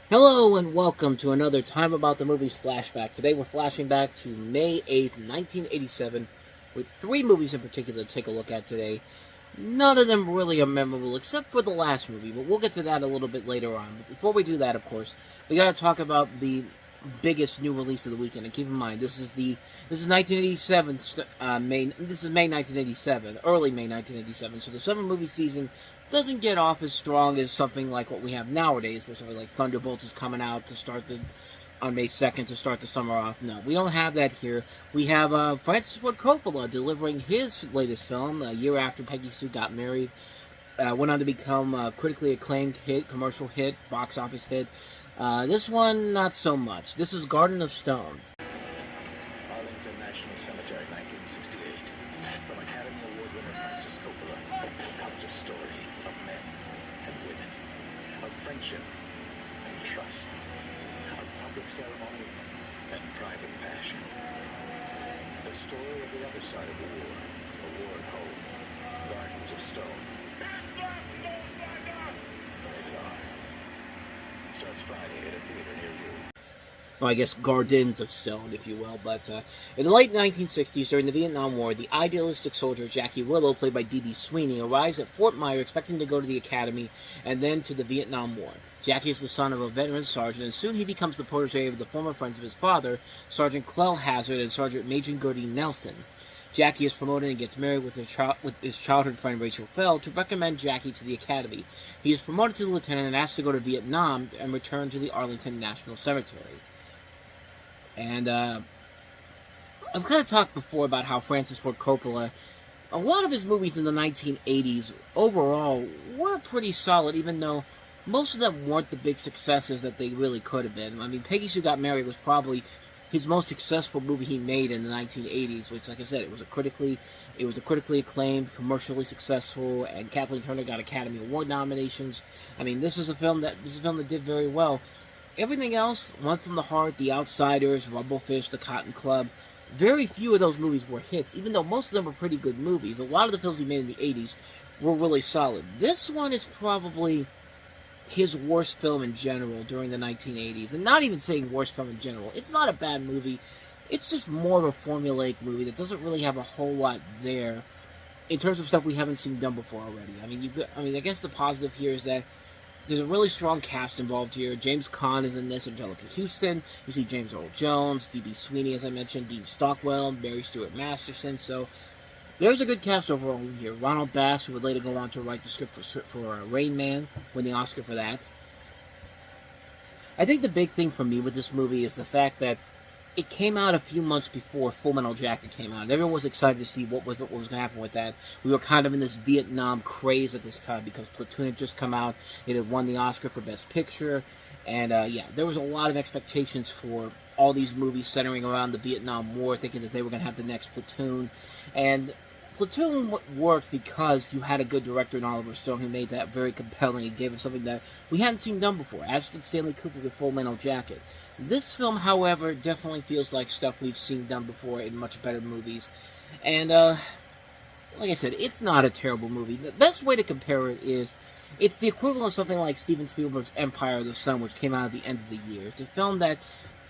Hello and welcome to another Time About the Movies Flashback. Today we're flashing back to May 8th, 1987, with three movies in particular to take a look at today. None of them really are memorable except for the last movie, but we'll get to that a little bit later on. But before we do that, of course, we gotta talk about the biggest new release of the weekend. And keep in mind, this is 1987 This is May 1987, early May 1987. So the summer movie season doesn't get off as strong as something like what we have nowadays, where something like Thunderbolts is coming out on May 2nd to start the summer off. No, we don't have that here. We have Francis Ford Coppola delivering his latest film a year after Peggy Sue got married. Went on to become a critically acclaimed hit, commercial hit, box office hit. This one, not so much. This is Garden of Stone. Arlington National Cemetery, 1968. From Academy Award winner Francis Coppola comes a story of men and women, of friendship and trust, of public ceremony and private passion. The story of the other side of the war, a war at home, Gardens of Stone. Rated R. Starts Friday at a theater near you. Well, I guess Gardens of Stone, if you will. But in the late 1960s, during the Vietnam War, the idealistic soldier Jackie Willow, played by D.B. Sweeney, arrives at Fort Myer expecting to go to the academy and then to the Vietnam War. Jackie is the son of a veteran sergeant, and soon he becomes the protege of the former friends of his father, Sergeant Clell Hazard and Sergeant Major Gertie Nelson. Jackie is promoted and gets married with his childhood friend Rachel Fell to recommend Jackie to the academy. He is promoted to lieutenant and asked to go to Vietnam and return to the Arlington National Cemetery. And I've kind of talked before about how Francis Ford Coppola, a lot of his movies in the 1980s overall were pretty solid, even though most of them weren't the big successes that they really could have been. I mean, Peggy Sue Got Married was probably his most successful movie he made in the 1980s, which, like I said, it was a critically acclaimed, commercially successful, and Kathleen Turner got Academy Award nominations. I mean, this is a film that did very well. Everything else, One from the Heart, The Outsiders, Rumblefish, The Cotton Club, very few of those movies were hits, even though most of them were pretty good movies. A lot of the films he made in the 80s were really solid. This one is probably his worst film in general during the 1980s. And not even saying worst film in general. It's not a bad movie. It's just more of a formulaic movie that doesn't really have a whole lot there in terms of stuff we haven't seen done before already. I guess the positive here is that there's a really strong cast involved here. James Caan is in this, Angelica Houston. You see James Earl Jones, D.B. Sweeney, as I mentioned, Dean Stockwell, Mary Stuart Masterson. So there's a good cast overall here. Ronald Bass, who would later go on to write the script for Rain Man, win the Oscar for that. I think the big thing for me with this movie is the fact that it came out a few months before Full Metal Jacket came out. And everyone was excited to see what was going to happen with that. We were kind of in this Vietnam craze at this time because Platoon had just come out. It had won the Oscar for Best Picture. And, there was a lot of expectations for all these movies centering around the Vietnam War, thinking that they were going to have the next Platoon. And Platoon worked because you had a good director in Oliver Stone who made that very compelling and gave us something that we hadn't seen done before, as did Stanley Cooper with Full Metal Jacket. This film, however, definitely feels like stuff we've seen done before in much better movies. And, like I said, it's not a terrible movie. The best way to compare it is, it's the equivalent of something like Steven Spielberg's Empire of the Sun, which came out at the end of the year. It's a film that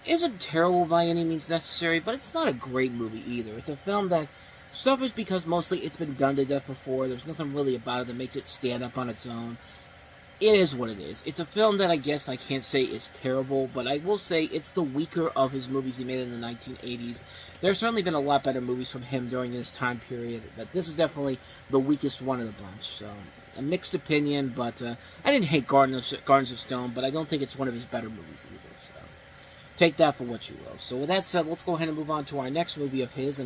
isn't terrible by any means necessary, but it's not a great movie either. It's a film that suffers because mostly it's been done to death before. There's nothing really about it that makes it stand up on its own. It is what it is. It's a film that I guess I can't say is terrible, but I will say it's the weaker of his movies he made in the 1980s. There's certainly been a lot better movies from him during this time period, but this is definitely the weakest one of the bunch. So, a mixed opinion, but I didn't hate Gardens of Stone, but I don't think it's one of his better movies either. So, take that for what you will. So, with that said, let's go ahead and move on to our next movie of his,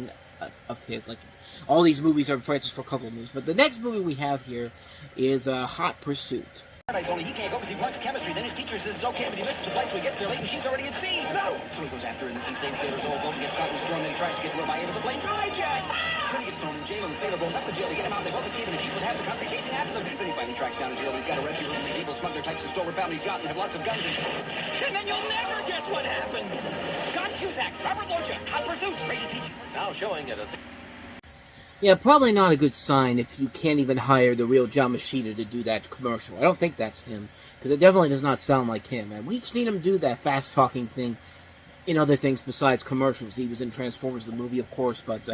like all these movies are Francis Ford Coppola movies, but the next movie we have here is Hot Pursuit. Only he can't go because he flunks chemistry. Then his teacher says it's okay, but he misses the flight, so he gets there late and she's already at sea. No! So he goes after her, and this insane sailor's all boat and gets caught in the storm, then he tries to get to her by end of the plane's hijacked. Then he gets thrown in jail, and the sailor blows up the jail. They get him out, they both escape, and the chief with half the country chasing after them. Then he finally tracks down his hero. He's got a rescue room, and the evil smuggler types of store found his yacht and have lots of guns. And then you'll never guess what happens. John Cusack, Robert Loggia, Hot Pursuit, rated PG. Now showing at a... Yeah, probably not a good sign if you can't even hire the real John Machida to do that commercial. I don't think that's him, because it definitely does not sound like him. And we've seen him do that fast-talking thing in other things besides commercials. He was in Transformers, the movie, of course, but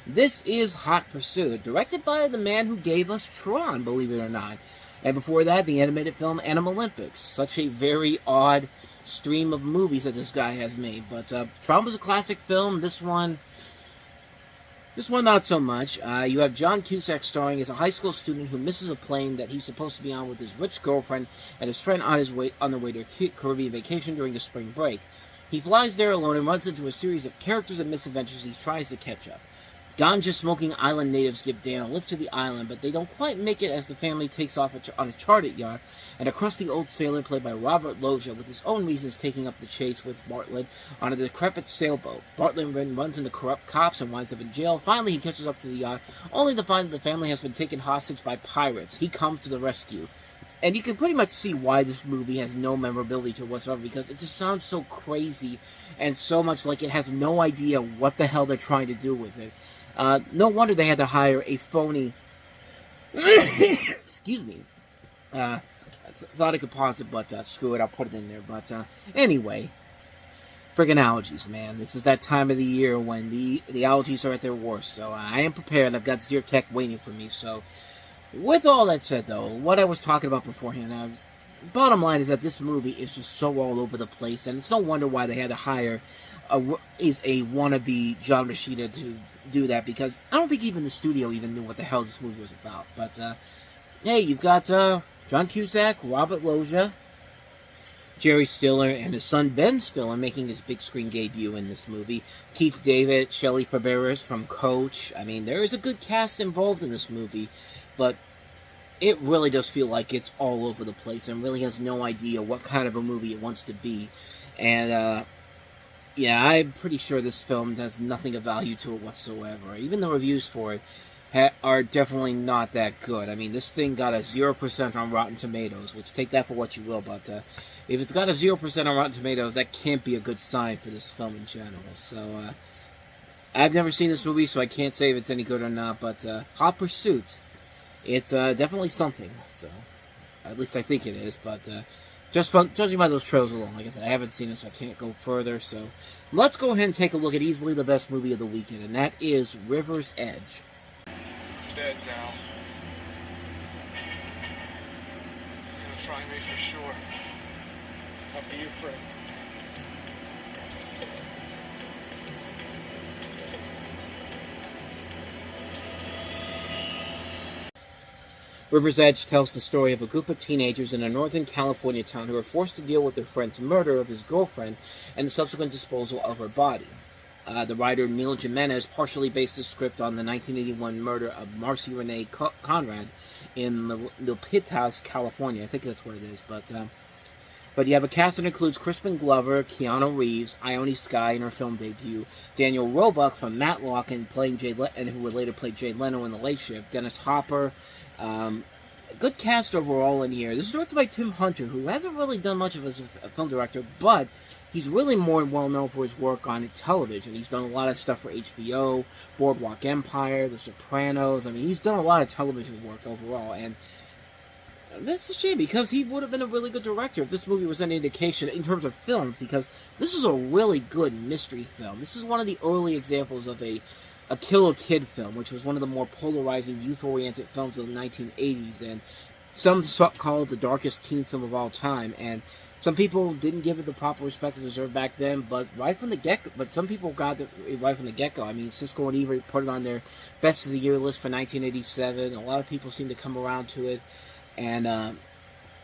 this is Hot Pursuit, directed by the man who gave us Tron, believe it or not. And before that, the animated film Animal Olympics. Such a very odd stream of movies that this guy has made. But Tron was a classic film. This one, not so much. You have John Cusack starring as a high school student who misses a plane that he's supposed to be on with his rich girlfriend and his friend on their way to a Caribbean vacation during the spring break. He flies there alone and runs into a series of characters and misadventures he tries to catch up. Ganja-smoking island natives give Dan a lift to the island, but they don't quite make it as the family takes off on a chartered yacht, and a crusty old sailor played by Robert Loggia, with his own reasons taking up the chase with Bartlett on a decrepit sailboat. Bartlett runs into corrupt cops and winds up in jail. Finally, he catches up to the yacht, only to find that the family has been taken hostage by pirates. He comes to the rescue. And you can pretty much see why this movie has no memorability to it whatsoever, because it just sounds so crazy and so much like it has no idea what the hell they're trying to do with it. No wonder they had to hire a phony... Excuse me. I thought I could pause it, but screw it, I'll put it in there. But anyway, friggin' allergies, man. This is that time of the year when the allergies are at their worst. So I am prepared. I've got Zyrtec waiting for me, so... With all that said, though, what I was talking about beforehand, bottom line is that this movie is just so all over the place, and it's no wonder why they had to hire a wannabe John Machida to do that, because I don't think even the studio even knew what the hell this movie was about. But, hey, you've got John Cusack, Robert Loggia, Jerry Stiller, and his son Ben Stiller making his big screen debut in this movie. Keith David, Shelley Fabares from Coach. I mean, there is a good cast involved in this movie. But it really does feel like it's all over the place and really has no idea what kind of a movie it wants to be. And, yeah, I'm pretty sure this film has nothing of value to it whatsoever. Even the reviews for it are definitely not that good. I mean, this thing got a 0% on Rotten Tomatoes, which take that for what you will. But if it's got a 0% on Rotten Tomatoes, that can't be a good sign for this film in general. So, I've never seen this movie, so I can't say if it's any good or not. But Hot Pursuit... It's definitely something, so at least I think it is, but just judging by those trailers alone, like I said, I haven't seen it, so I can't go further, so let's go ahead and take a look at easily the best movie of the weekend, and that is River's Edge. Dead now. Gonna try me for sure. After you, Fred. River's Edge tells the story of a group of teenagers in a Northern California town who are forced to deal with their friend's murder of his girlfriend and the subsequent disposal of her body. The writer Neil Jimenez partially based his script on the 1981 murder of Marcy Renee Conrad in Milpitas, California. I think that's what it is, but you have a cast that includes Crispin Glover, Keanu Reeves, Ione Skye in her film debut, Daniel Roebuck from Matlock and who would later play Jay Leno in The Late Shift, Dennis Hopper. Good cast overall in here. This is directed by Tim Hunter, who hasn't really done much of as a film director, but he's really more well known for his work on television. He's done a lot of stuff for HBO, Boardwalk Empire, The Sopranos. I mean, he's done a lot of television work overall, and that's a shame, because he would have been a really good director if this movie was any indication in terms of films, because this is a really good mystery film. This is one of the early examples of a killer kid film, which was one of the more polarizing, youth-oriented films of the 1980s, and some call it the darkest teen film of all time, and some people didn't give it the proper respect it deserved back then, but some people got it right from the get-go. I mean, Siskel and Ebert put it on their Best of the Year list for 1987. A lot of people seem to come around to it, and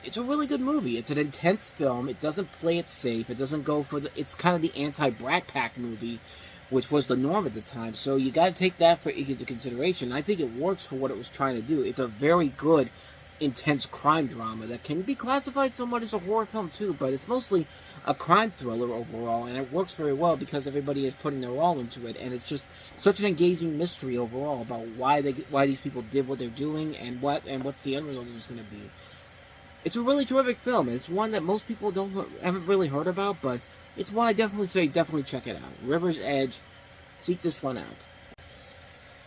it's a really good movie. It's an intense film. It doesn't play it safe. It doesn't go for it's kind of the anti-Brat Pack movie, which was the norm at the time. So you got to take that into consideration. I think it works for what it was trying to do. It's a very good, intense crime drama that can be classified somewhat as a horror film too, but it's mostly a crime thriller overall, and it works very well because everybody is putting their all into it, and it's just such an engaging mystery overall about why these people did what they're doing and what's the end result is going to be. It's a really terrific film, and it's one that most people haven't really heard about, but it's one I definitely check it out. River's Edge, seek this one out.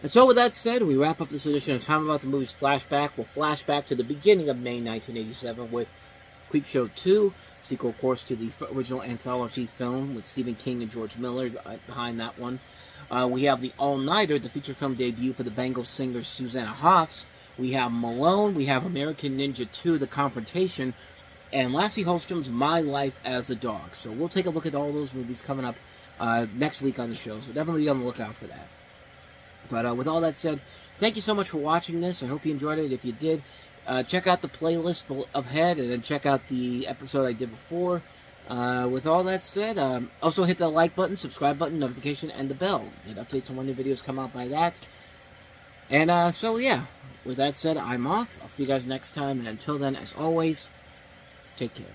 And so with that said, we wrap up this edition of Time About the Movies Flashback. We'll flash back to the beginning of May 1987 with Creepshow 2, sequel, of course, to the original anthology film with Stephen King and George Miller behind that one. We have The All-Nighter, the feature film debut for the Bengal singer Susanna Hoffs. We have Malone. We have American Ninja 2, The Confrontation. And Lassie Holstrom's My Life as a Dog. So we'll take a look at all those movies coming up next week on the show. So definitely be on the lookout for that. But with all that said, thank you so much for watching this. I hope you enjoyed it. If you did, check out the playlist ahead, and then check out the episode I did before. With all that said, also hit the like button, subscribe button, notification, and the bell. Get updates on when new videos come out by that. And so yeah, with that said, I'm off. I'll see you guys next time, and until then, as always, take care.